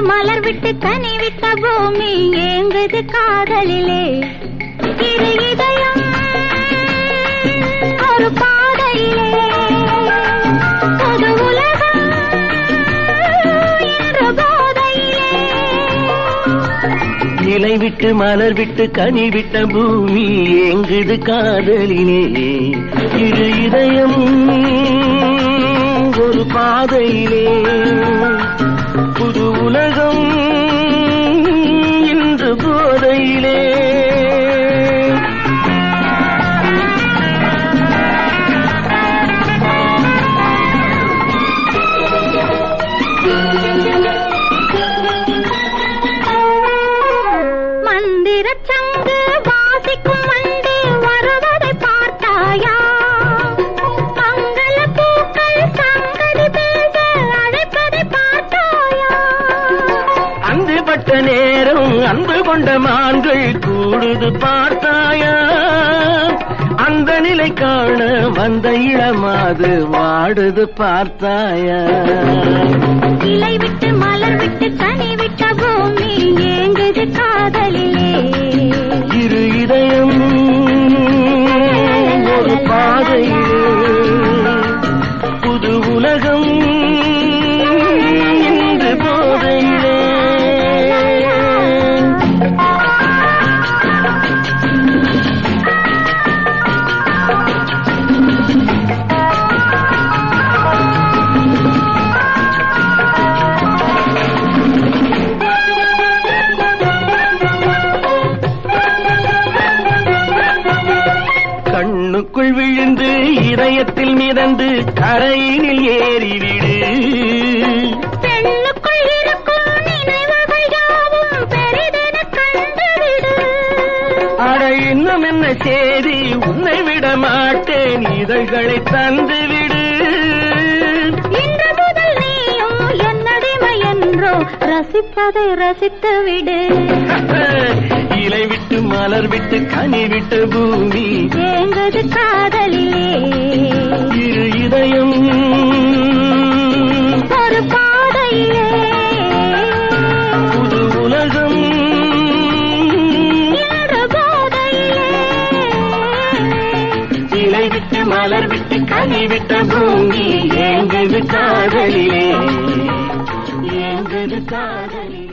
மலர் விட்டு கனி விட்ட பூமி ஏங்குது காதலிலே இரு இதயம் ஒரு பாதையிலே புது உலகம் என்ற போதையிலே இலை விட்டு மலர் விட்டு கனி விட்ட பூமி ஏங்குது காதலிலே இரு இதயம் ஒரு பாதையிலே புது உலகம் இன்று போதையிலே மந்திர சங்கு வாசிக்கும் வண்டு வருவதை பார்த்தாயா மங்கள பூக்கள் சங்கதி பேச அழைப்பதை பார்த்தாயா அன்புபட்ட நேரம் அன்பு கொண்ட மான்கள் கூடுது பார்த்தாயா அந்த நிலை காண வந்த இளமாது வாடுது பார்த்தாயா இலை விட்டு மலர் விட்டு கனி விட்ட பூமி ஏங்குது காதலிலே இரு இதயம் ஒரு பாதையிலே புது உலகம் இன்று போதையிலே கண்ணுக்குள் விழுந்து இதயத்தில் மிதந்து கரையினில் ஏறிவிடு பெண்ணுக்குள் இருக்கும் நினைவுகள் யாவும் பெரிதென கண்டுவிடு அட இன்னும் என்ன சேரி உன்னை விட மாட்டேன் இதழ்களை தந்துவிடு இன்று முதல் நீயும் என்னடிமை என்றோ ரசிப்பதை ரசித்து விடு இலை விட்டு மலர் விட்டு கனி விட்டு பூமி ஏங்குது காதலிலே இரு இதயம் ஒரு பாதையிலே புது உலகம் இன்று போதையிலே இலை விட்டு மலர் விட்டு கனி விட்ட பூமி ஏங்குது காதலிலே ஏங்குது காதலிலே